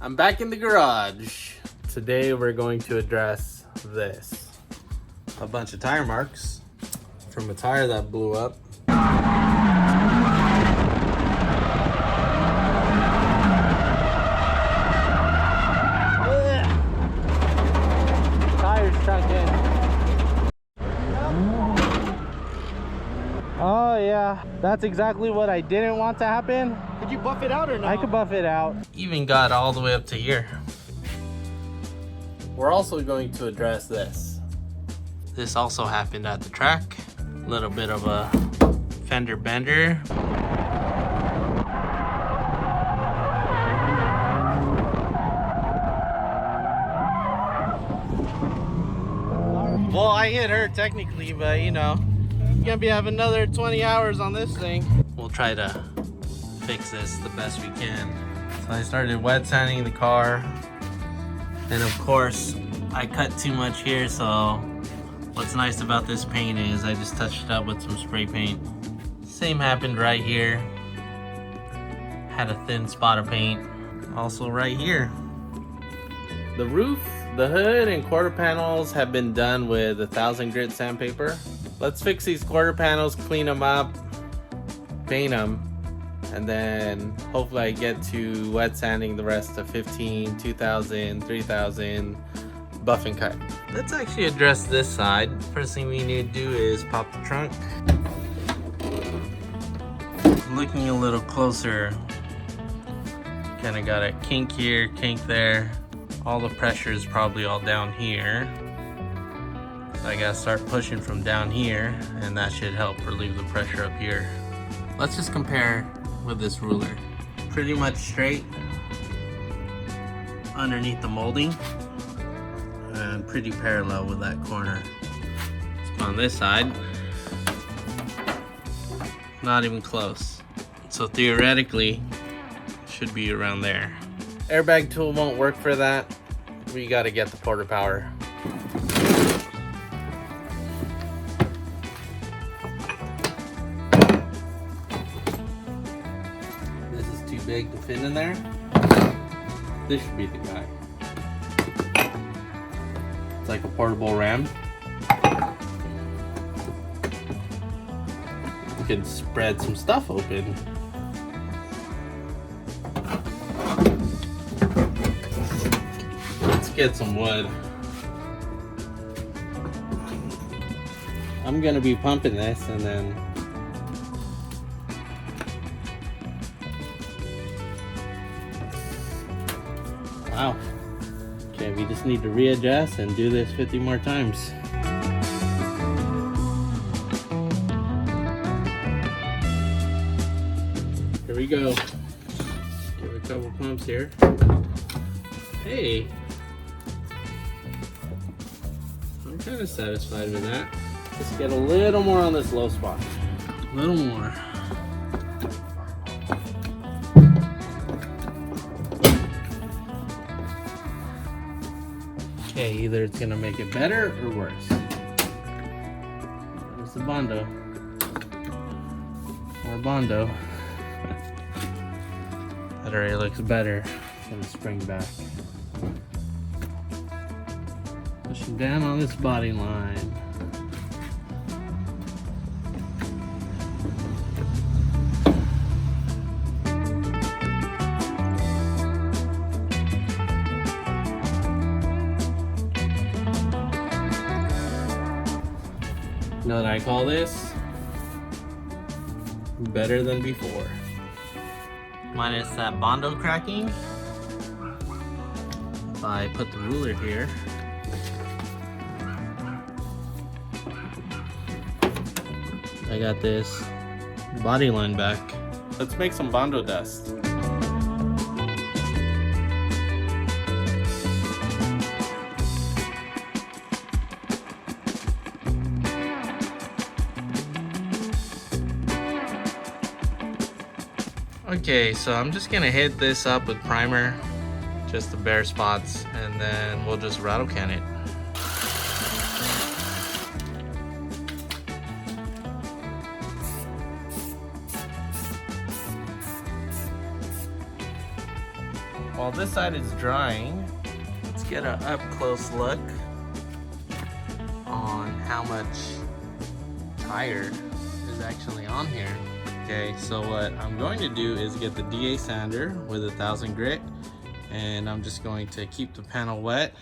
I'm back in the garage. Today we're going to address this. A bunch of tire marks from a tire that blew up. Tires stuck in. Oh yeah, that's exactly what I didn't want to happen. Could you buff it out or not? I could buff it out. Even got all the way up to here. We're also going to address this. This also happened at the track. A little bit of a fender bender. Well, I hit her technically, but you know, gonna be having another 20 hours on this thing. We'll try to fix this the best we can. So I started wet sanding the car, and of course I cut too much here, so what's nice about this paint is I just touched it up with some spray paint. Same happened right here. Had a thin spot of paint also right here. The roof, the hood, and quarter panels have been done with 1000 grit sandpaper. Let's fix these quarter panels, clean them up, paint them, and then hopefully I get to wet sanding the rest of 15, 2000, 3000, buff and cut. Let's actually address this side. First thing we need to do is pop the trunk. Looking a little closer, kind of got a kink here, kink there. All the pressure is probably all down here. So I gotta start pushing from down here, and that should help relieve the pressure up here. Let's just compare with this ruler. Pretty much straight underneath the molding and pretty parallel with that corner. Let's go on this side. Not even close. So theoretically, should be around there. Airbag tool won't work for that. We gotta get the quarter power. This is too big to fit in there. This should be the guy. It's like a portable ram. You can spread some stuff open. Let's get some wood. I'm gonna be pumping this and then wow. Okay, we just need to readjust and do this 50 more times. Here we go. Give it a couple pumps here. Hey, I'm kind of satisfied with that. Let's get a little more on this low spot. A little more. Okay, either it's gonna make it better or worse. There's the Bondo. More Bondo. That already looks better. Gonna spring back. Pushing down on this body line. You know what I call this? Better than before. Minus that Bondo cracking. If I put the ruler here, I got this body line back. Let's make some Bondo dust. Okay, so I'm just gonna hit this up with primer, just the bare spots, and then we'll just rattle can it. While while this side is drying, let's get an up close look on how much tire is actually on here. Okay, so what I'm going to do is get the DA sander with 1000 grit, and I'm just going to keep the panel wet.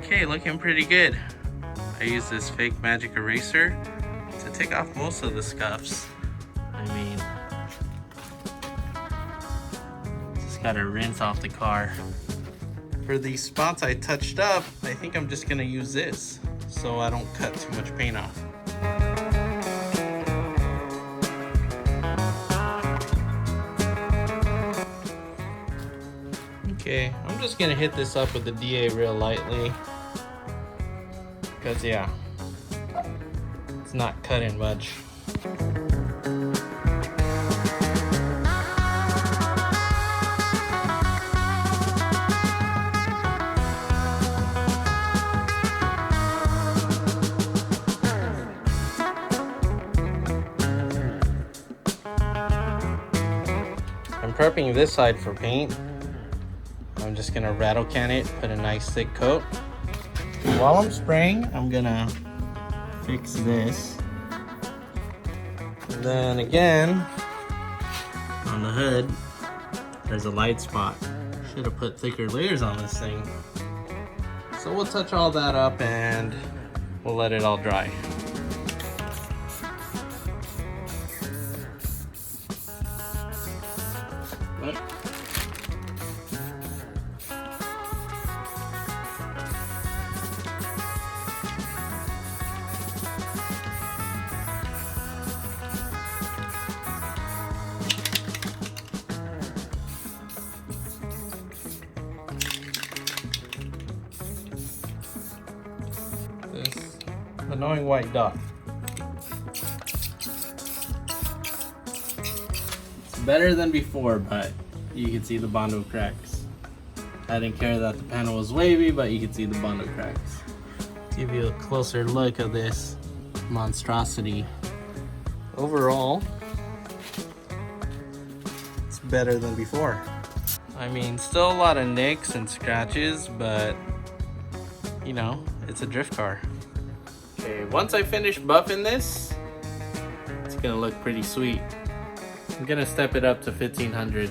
Okay, looking pretty good. I use this fake magic eraser to take off most of the scuffs. I mean, just gotta rinse off the car. For these spots I touched up, I think I'm just gonna use this so I don't cut too much paint off. Okay, I'm just gonna hit this up with the DA real lightly. Because yeah, it's not cutting much. I'm prepping this side for paint. I'm just gonna rattle can it, put a nice thick coat. While I'm spraying, I'm gonna fix this. And then again, on the hood, there's a light spot. Should have put thicker layers on this thing. So we'll touch all that up and we'll let it all dry. This annoying white dot. It's better than before, but you can see the Bondo cracks. I didn't care that the panel was wavy, but you can see the Bondo cracks. Give you a closer look of this monstrosity. Overall, it's better than before. I mean, still a lot of nicks and scratches, but you know, it's a drift car. Okay, once I finish buffing this, it's gonna look pretty sweet. I'm gonna step it up to 1500.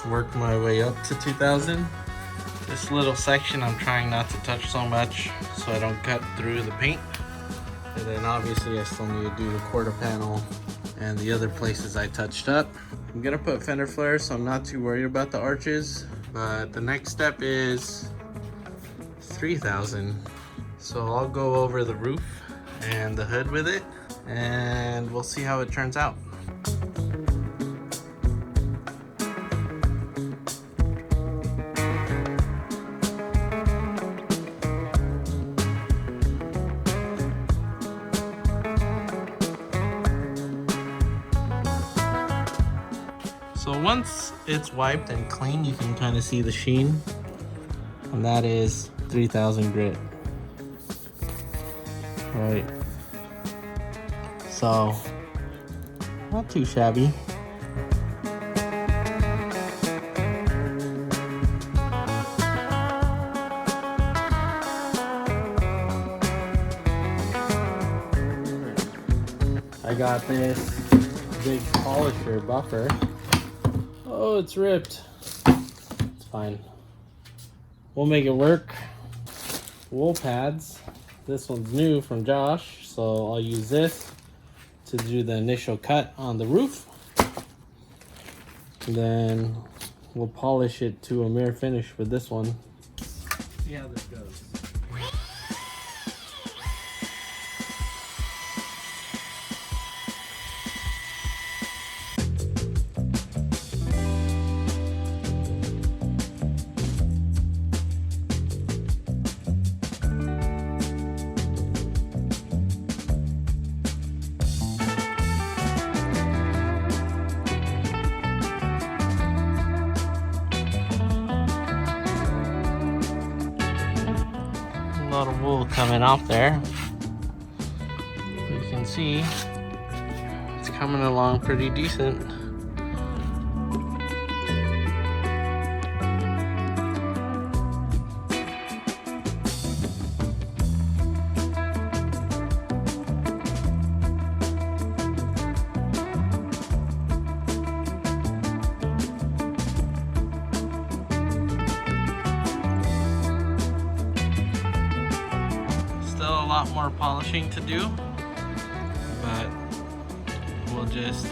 Work my way up to 2000. This little section I'm trying not to touch so much so I don't cut through the paint. And then obviously I still need to do the quarter panel and the other places I touched up. I'm gonna put fender flares, so I'm not too worried about the arches, but the next step is 3000. So I'll go over the roof and the hood with it and we'll see how it turns out. So once it's wiped and clean, you can kind of see the sheen, and that is 3000 grit. Right. So, not too shabby. I got this big polisher buffer Oh, it's ripped. It's fine. We'll make it work. Wool pads. This one's new from Josh, so I'll use this to do the initial cut on the roof. And then we'll polish it to a mirror finish for this one. See how this goes. A lot of wool coming off there. You can see it's coming along pretty decent. A lot more polishing to do, but we'll just